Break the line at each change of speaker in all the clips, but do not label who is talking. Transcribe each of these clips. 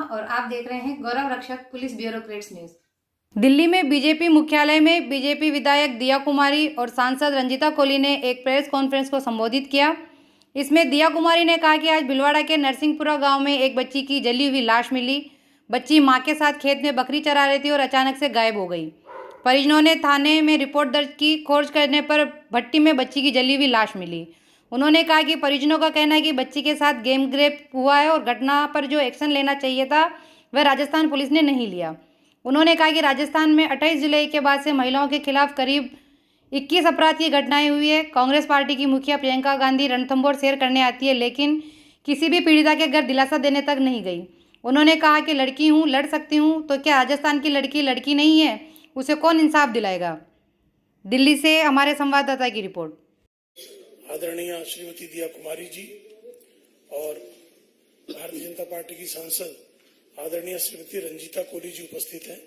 और आप देख रहे हैं गौरव रक्षक पुलिस ब्यूरोक्रेट्स न्यूज। दिल्ली में बीजेपी मुख्यालय में बीजेपी विधायक दिया कुमारी और सांसद रंजीता कोली ने एक प्रेस कॉन्फ्रेंस को संबोधित किया। इसमें दिया कुमारी ने कहा कि आज भिलवाड़ा के नरसिंहपुरा गांव में एक बच्ची की जली हुई लाश मिली। बच्ची मां के साथ खेत में बकरी चरा रही थी और अचानक से गायब हो गई। परिजनों ने थाने में रिपोर्ट दर्ज की। खोज करने पर भट्टी में बच्ची की जली हुई लाश मिली। उन्होंने कहा कि परिजनों का कहना है कि बच्ची के साथ गैंग रेप हुआ है और घटना पर जो एक्शन लेना चाहिए था वह राजस्थान पुलिस ने नहीं लिया। उन्होंने कहा कि राजस्थान में 28 जुलाई के बाद से महिलाओं के खिलाफ करीब 21 अपराध की घटनाएं हुई है। कांग्रेस पार्टी की मुखिया प्रियंका गांधी रणथंभौर सैर करने आती है, लेकिन किसी भी पीड़िता के घर दिलासा देने तक नहीं गई। उन्होंने कहा कि लड़की हूँ, लड़ सकती हूँ, तो क्या राजस्थान की लड़की लड़की नहीं है? उसे कौन इंसाफ दिलाएगा? दिल्ली से हमारे संवाददाता की रिपोर्ट।
आदरणीय श्रीमती दिया कुमारी जी और भारतीय जनता पार्टी की सांसद आदरणीय श्रीमती रंजीता कोली जी उपस्थित हैं।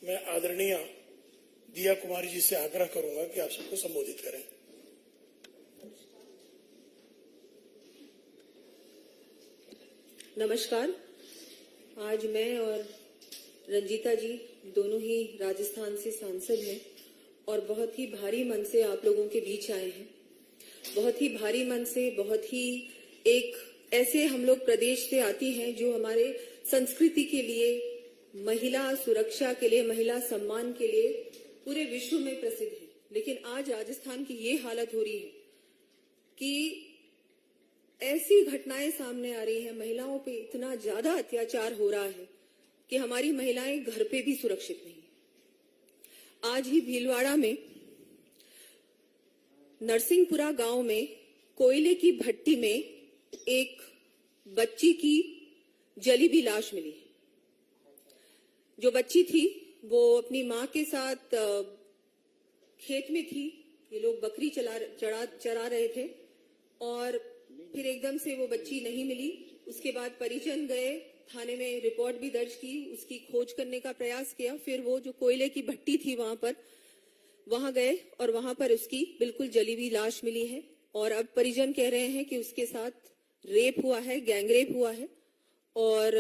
मैं आदरणीय दिया कुमारी जी से आग्रह करूंगा कि आप सबको संबोधित करें।
नमस्कार। आज मैं और रंजीता जी दोनों ही राजस्थान से सांसद हैं और बहुत ही भारी मन से आप लोगों के बीच आए हैं। बहुत ही भारी मन से, बहुत ही एक ऐसे हम लोग प्रदेश से आती हैं जो हमारे संस्कृति के लिए, महिला सुरक्षा के लिए, महिला सम्मान के लिए पूरे विश्व में प्रसिद्ध है। लेकिन आज राजस्थान की ये हालत हो रही है कि ऐसी घटनाएं सामने आ रही है, महिलाओं पे इतना ज्यादा अत्याचार हो रहा है कि हमारी महिलाएं घर पे भी सुरक्षित नहीं है। आज ही भीलवाड़ा में नरसिंहपुरा गांव में कोयले की भट्टी में एक बच्ची की जली हुई लाश मिली। जो बच्ची थी वो अपनी मां के साथ खेत में थी। ये लोग बकरी चरा रहे थे और फिर एकदम से वो बच्ची नहीं मिली। उसके बाद परिजन गए, थाने में रिपोर्ट भी दर्ज की, उसकी खोज करने का प्रयास किया। फिर वो जो कोयले की भट्टी थी वहां गए और वहां पर उसकी बिल्कुल जली हुई लाश मिली है। और अब परिजन कह रहे हैं कि उसके साथ रेप हुआ है, गैंग रेप हुआ है और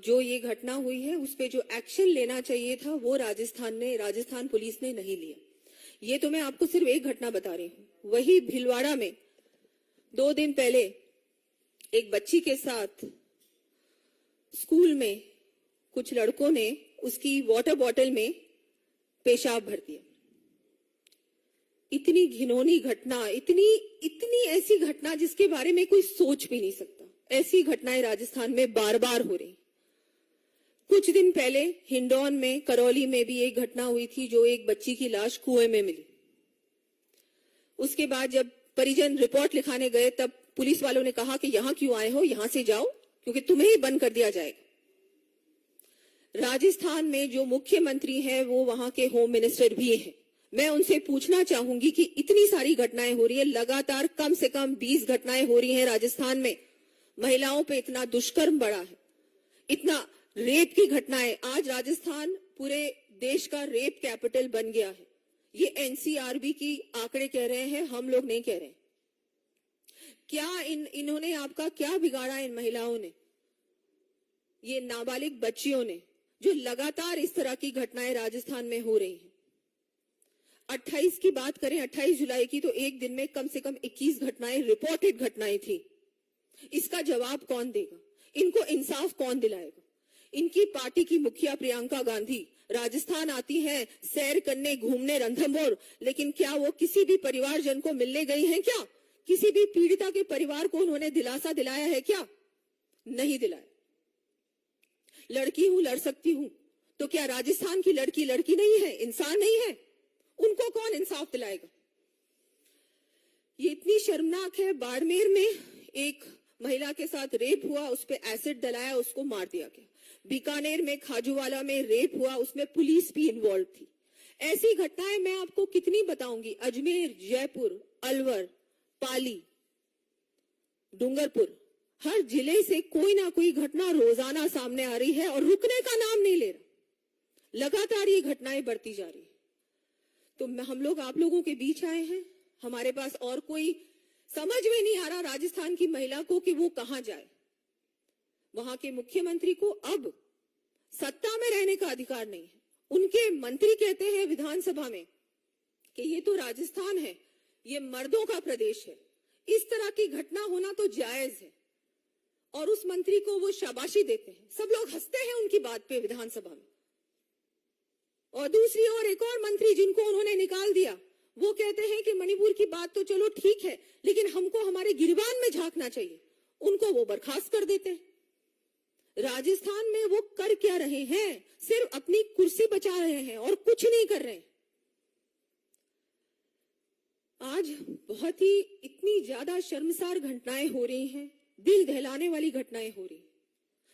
जो ये घटना हुई है उस पे जो एक्शन लेना चाहिए था वो राजस्थान पुलिस ने नहीं लिया। ये तो मैं आपको सिर्फ एक घटना बता रही हूँ। वही भीलवाड़ा में 2 दिन पहले एक बच्ची के साथ स्कूल में कुछ लड़कों ने उसकी वाटर बॉटल में पेशाब भर दिया। इतनी घिनौनी घटना, इतनी ऐसी घटना जिसके बारे में कोई सोच भी नहीं सकता। ऐसी घटनाएं राजस्थान में बार बार हो रही। कुछ दिन पहले हिंडौन में, करौली में भी एक घटना हुई थी जो एक बच्ची की लाश कुएं में मिली। उसके बाद जब परिजन रिपोर्ट लिखाने गए तब पुलिस वालों ने कहा कि यहां क्यों आए हो, यहां से जाओ क्योंकि तुम्हें ही बंद कर दिया जाएगा। राजस्थान में जो मुख्यमंत्री हैं वो वहां के होम मिनिस्टर भी हैं। मैं उनसे पूछना चाहूंगी कि इतनी सारी घटनाएं हो रही है, लगातार कम से कम 20 घटनाएं हो रही हैं राजस्थान में। महिलाओं पे इतना दुष्कर्म बढ़ा है, इतना रेप की घटनाएं। आज राजस्थान पूरे देश का रेप कैपिटल बन गया है। ये एनसीआरबी की आंकड़े कह रहे हैं, हम लोग नहीं कह रहे। क्या इन्होंने आपका क्या बिगाड़ा? इन महिलाओं ने, ये नाबालिग बच्चियों ने, जो लगातार इस तरह की घटनाएं राजस्थान में हो रही हैं। 28 की बात करें, 28 जुलाई की, तो एक दिन में कम से कम 21 घटनाएं रिपोर्टेड घटनाएं थी। इसका जवाब कौन देगा? इनको इंसाफ कौन दिलाएगा? इनकी पार्टी की मुखिया प्रियंका गांधी राजस्थान आती हैं सैर करने, घूमने रणथंभौर, लेकिन क्या वो किसी भी परिवारजन को मिलने गई हैं? क्या किसी भी पीड़िता के परिवार को उन्होंने दिलासा दिलाया है? क्या नहीं दिलाया। लड़की हूं, लड़ सकती हूं, तो क्या राजस्थान की लड़की लड़की नहीं है, इंसान नहीं है? उनको कौन इंसाफ दिलाएगा? ये इतनी शर्मनाक है। बाड़मेर में एक महिला के साथ रेप हुआ, उस पे एसिड डलाया, उसको मार दिया गया। बीकानेर में खाजूवाला में रेप हुआ, उसमें पुलिस भी इन्वॉल्व थी। ऐसी घटनाएं मैं आपको कितनी बताऊंगी। अजमेर, जयपुर, अलवर, पाली, डूंगरपुर, हर जिले से कोई ना कोई घटना रोजाना सामने आ रही है और रुकने का नाम नहीं ले रहा। लगातार ये घटनाएं बढ़ती जा रही है। तो हम लोग आप लोगों के बीच आए हैं। हमारे पास और कोई समझ में नहीं आ रहा राजस्थान की महिला को कि वो कहां जाए। वहां के मुख्यमंत्री को अब सत्ता में रहने का अधिकार नहीं है। उनके मंत्री कहते हैं विधानसभा में कि ये तो राजस्थान है, ये मर्दों का प्रदेश है, इस तरह की घटना होना तो जायज है, और उस मंत्री को वो शाबाशी देते हैं। सब लोग हंसते हैं उनकी बात पे विधानसभा में। और दूसरी ओर एक और मंत्री जिनको उन्होंने निकाल दिया, वो कहते हैं कि मणिपुर की बात तो चलो ठीक है, लेकिन हमको हमारे गिरबान में झांकना चाहिए। उनको वो बर्खास्त कर देते हैं। राजस्थान में वो कर क्या रहे हैं? सिर्फ अपनी कुर्सी बचा रहे हैं और कुछ नहीं कर रहे हैं। आज बहुत ही इतनी ज्यादा शर्मसार घटनाएं हो रही हैं, दिल दहलाने वाली घटनाएं हो रही हैं।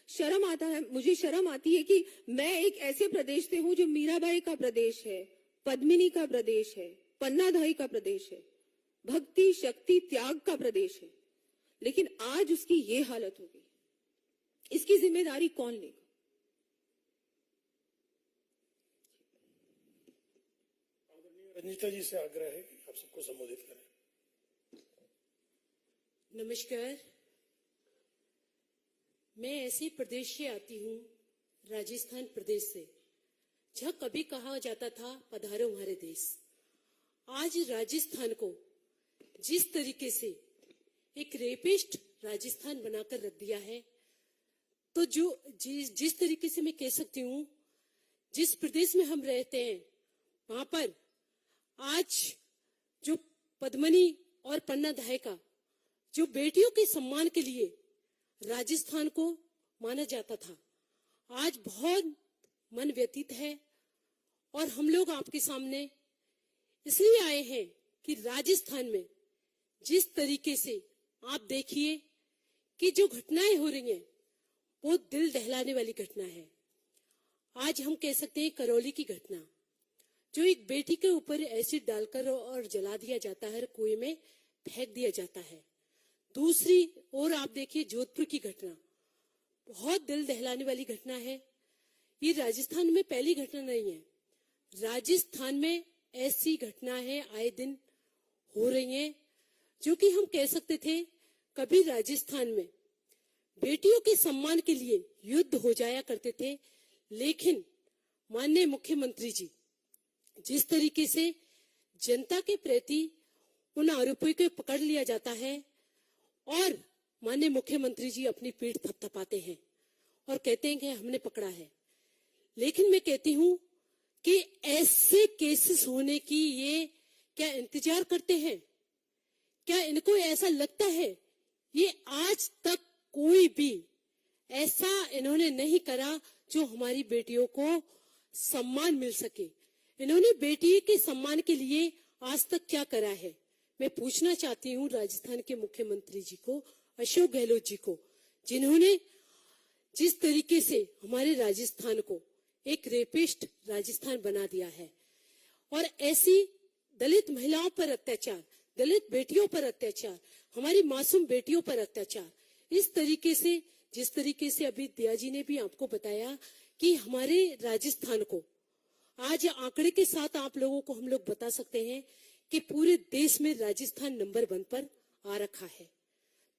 शर्म आता है, मुझे शर्म आती है कि मैं एक ऐसे प्रदेश से हूं जो मीराबाई का प्रदेश है, पद्मिनी का प्रदेश है, पन्नाधाई का प्रदेश है, भक्ति शक्ति त्याग का प्रदेश है, लेकिन आज उसकी ये हालत हो गई। इसकी जिम्मेदारी कौन लेगा?
रंजीता जी से आग्रह है कि आप सबको संबोधित करें।
नमस्कार। मैं ऐसे प्रदेश से आती हूँ, राजस्थान प्रदेश से, जहाँ कभी कहा जाता था पधारो हमारे देश। आज राजस्थान को जिस तरीके से एक रेपिस्ट राजस्थान बनाकर रख दिया है, तो जिस तरीके से मैं कह सकती हूँ, जिस प्रदेश में हम रहते हैं वहां पर आज जो पद्मिनी और पन्नाधाय का जो बेटियों के सम्मान के लिए राजस्थान को माना जाता था, आज बहुत मन व्यतीत है। और हम लोग आपके सामने इसलिए आए हैं कि राजस्थान में जिस तरीके से आप देखिए कि जो घटनाएं हो रही हैं वो दिल दहलाने वाली घटना है। आज हम कह सकते हैं करौली की घटना, जो एक बेटी के ऊपर एसिड डालकर और जला दिया जाता है, कुएं में फेंक दिया जाता है। दूसरी ओर आप देखिए जोधपुर की घटना, बहुत दिल दहलाने वाली घटना है। ये राजस्थान में पहली घटना नहीं है, राजस्थान में ऐसी घटनाएं आए दिन हो रही हैं, जो कि हम कह सकते थे कभी राजस्थान में बेटियों के सम्मान के लिए युद्ध हो जाया करते थे, लेकिन माननीय मुख्यमंत्री जी जिस तरीके से जनता के प्रति उन आरोपियों को पकड़ लिया जाता है और माननीय मुख्यमंत्री जी अपनी पीठ थपथपाते हैं और कहते हैं कि हमने पकड़ा है। लेकिन मैं कहती हूं कि ऐसे केसेस होने की ये क्या इंतजार करते हैं? क्या इनको ऐसा लगता है? ये आज तक कोई भी ऐसा इन्होंने नहीं करा जो हमारी बेटियों को सम्मान मिल सके। इन्होंने बेटी के सम्मान के लिए आज तक क्या करा है? मैं पूछना चाहती हूँ राजस्थान के मुख्यमंत्री जी को, अशोक गहलोत जी को, जिन्होंने जिस तरीके से हमारे राजस्थान को एक रेपिस्ट राजस्थान बना दिया है, और ऐसी दलित महिलाओं पर अत्याचार, दलित बेटियों पर अत्याचार, हमारी मासूम बेटियों पर अत्याचार, इस तरीके से जिस तरीके से अभी दिया जी ने भी आपको बताया कि हमारे राजस्थान को आज आंकड़े के साथ आप लोगों को हम लोग बता सकते हैं कि पूरे देश में राजस्थान नंबर 1 पर आ रखा है।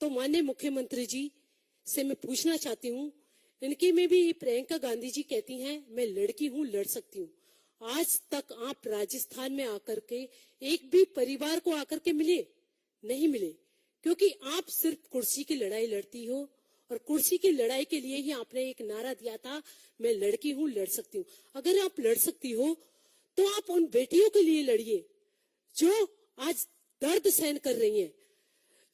तो माननीय मुख्यमंत्री जी से मैं पूछना चाहती हूँ, इनकी में भी प्रियंका गांधी जी कहती हैं मैं लड़की हूँ, लड़ सकती हूँ। आज तक आप राजस्थान में आकर के एक भी परिवार को आकर के मिले नहीं मिले, क्योंकि आप सिर्फ कुर्सी की लड़ाई लड़ती हो, और कुर्सी की लड़ाई के लिए ही आपने एक नारा दिया था मैं लड़की हूँ, लड़ सकती हूँ। अगर आप लड़ सकती हो तो आप उन बेटियों के लिए लड़िए जो आज दर्द सहन कर रही हैं,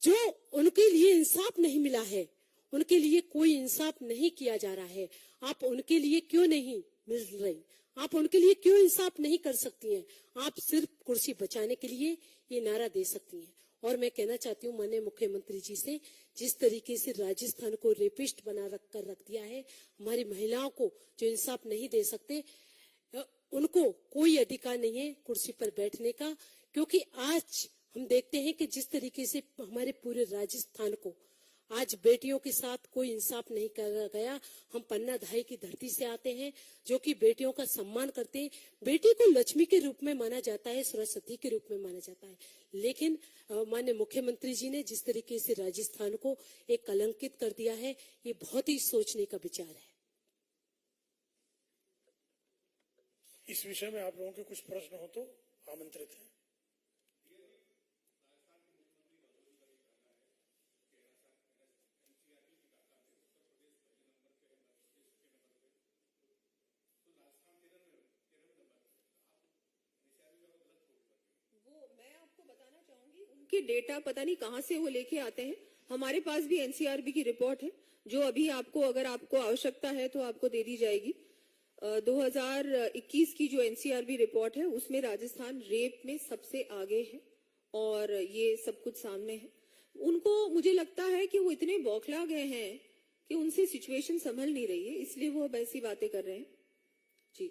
जो उनके लिए इंसाफ नहीं मिला है, उनके लिए कोई इंसाफ नहीं किया जा रहा है। आप उनके लिए क्यों नहीं मिल रही? आप उनके लिए क्यों इंसाफ नहीं कर सकती हैं? आप सिर्फ कुर्सी बचाने के लिए ये नारा दे सकती हैं। और मैं कहना चाहती हूँ माननीय मुख्यमंत्री जी से, जिस तरीके से राजस्थान को रेपिस्ट बना रख दिया है, हमारी महिलाओं को जो इंसाफ नहीं दे सकते, उनको कोई अधिकार नहीं है कुर्सी पर बैठने का। क्योंकि आज हम देखते हैं कि जिस तरीके से हमारे पूरे राजस्थान को आज बेटियों के साथ कोई इंसाफ नहीं करा गया। हम पन्ना धाई की धरती से आते हैं, जो कि बेटियों का सम्मान करते हैं। बेटी को लक्ष्मी के रूप में माना जाता है, सरस्वती के रूप में माना जाता है। लेकिन माननीय मुख्यमंत्री जी ने जिस तरीके से राजस्थान को एक कलंकित कर दिया है, ये बहुत ही सोचने का विचार है।
इस विषय में आप लोगों के कुछ प्रश्न हो तो आमंत्रित हैं।
मैं आपको बताना चाहूंगी, उनके डेटा पता नहीं कहां से वो लेके आते हैं। हमारे पास भी एनसीआरबी की रिपोर्ट है, जो अभी आपको, अगर आपको आवश्यकता है तो आपको दे दी जाएगी। 2021 की जो एनसीआरबी रिपोर्ट है, उसमें राजस्थान रेप में सबसे आगे है और ये सब कुछ सामने है। उनको, मुझे लगता है कि वो इतने बौखला गए हैं कि उनसे सिचुएशन संभल नहीं रही है, इसलिए वो अब ऐसी बातें कर रहे हैं। जी,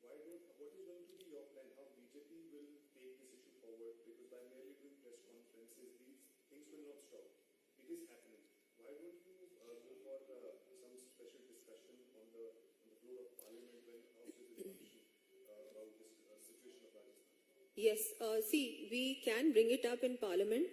what is going to be your plan? How BJP will take this issue forward? Because by merely doing press conferences, these things will not stop. It is happening. Why don't you go for some special discussion on the floor of Parliament when House is in session about this situation of Rajasthan?
yes. See, we can bring it up in Parliament.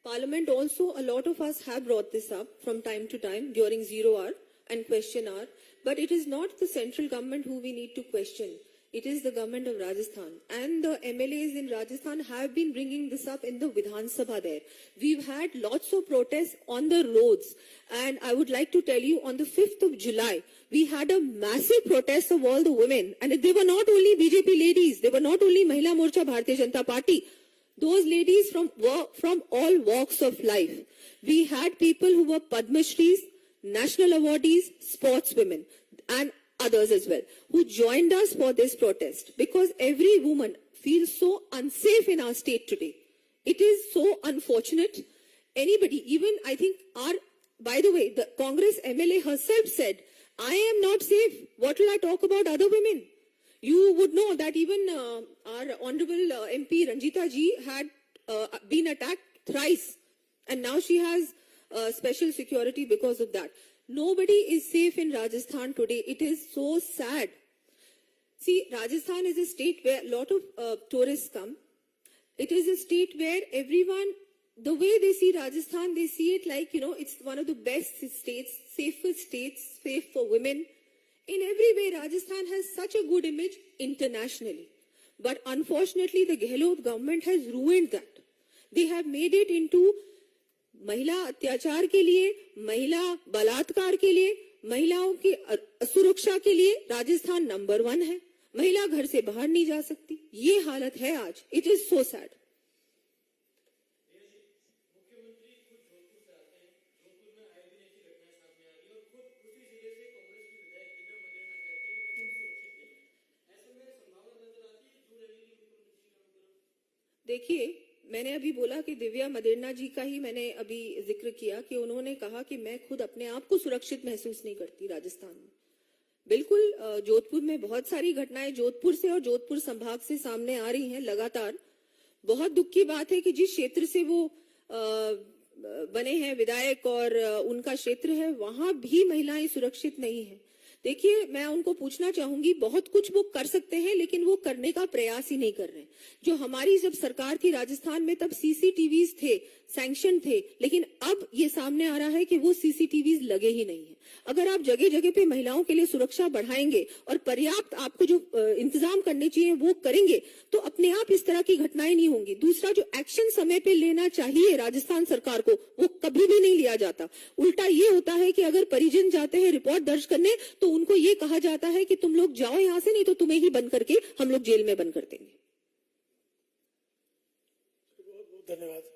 Parliament also, a lot of us have brought this up from time to time during 0 hour and question hour. But it is not the central government who we need to question. It is the government of Rajasthan, and the MLAs in Rajasthan have been bringing this up in the Vidhan Sabha there. We've had lots of protests on the roads, and I would like to tell you, on the 5th of July, we had a massive protest of all the women, and they were not only BJP ladies, they were not only Mahila Morcha Bharatiya Janata Party. Those ladies from all walks of life. We had people who were Padma Shris, national awardees, sportswomen, and others as well, who joined us for this protest, because every woman feels so unsafe in our state today. It is so unfortunate. Anybody, even I think by the way, the Congress MLA herself said, I am not safe. What will I talk about other women? You would know that even our Honorable MP Ranjita ji had been attacked thrice, and now she has special security because of that. Nobody is safe in Rajasthan today. It is so sad. See, Rajasthan is a state where a lot of tourists come. It is a state where everyone, the way they see Rajasthan, they see it like, it's one of the best states, safest states, safe for women. In every way, Rajasthan has such a good image internationally. But unfortunately, the Gehlot government has ruined that. They have made it into महिला अत्याचार के लिए, महिला बलात्कार के लिए, महिलाओं की असुरक्षा के लिए राजस्थान नंबर 1 है। महिला घर से बाहर नहीं जा सकती, ये हालत है आज। It is so sad. देखिए, मैंने अभी बोला कि दिव्या मदेरणा जी का ही मैंने अभी जिक्र किया कि उन्होंने कहा कि मैं खुद अपने आप को सुरक्षित महसूस नहीं करती राजस्थान में। बिल्कुल, जोधपुर में बहुत सारी घटनाएं जोधपुर से और जोधपुर संभाग से सामने आ रही हैं लगातार। बहुत दुख की बात है कि जिस क्षेत्र से वो बने हैं विधायक और उनका क्षेत्र है, वहां भी महिलाएं सुरक्षित नहीं है। देखिए, मैं उनको पूछना चाहूंगी, बहुत कुछ वो कर सकते हैं, लेकिन वो करने का प्रयास ही नहीं कर रहे। जो हमारी जब सरकार थी राजस्थान में, तब सीसीटीवीज थे, सैंक्शन थे, लेकिन अब ये सामने आ रहा है कि वो सीसीटीवीज लगे ही नहीं है। अगर आप जगह जगह पे महिलाओं के लिए सुरक्षा बढ़ाएंगे और पर्याप्त आपको जो इंतजाम करने चाहिए वो करेंगे, तो अपने आप इस तरह की घटनाएं नहीं होंगी। दूसरा, जो एक्शन समय पे लेना चाहिए राजस्थान सरकार को, वो कभी भी नहीं लिया जाता। उल्टा ये होता है कि अगर परिजन जाते हैं रिपोर्ट दर्ज करने, तो उनको ये कहा जाता है कि तुम लोग जाओ यहां से, नहीं तो तुम्हें ही बंद करके हम लोग जेल में बंद कर देंगे।
बहुत बहुत धन्यवाद।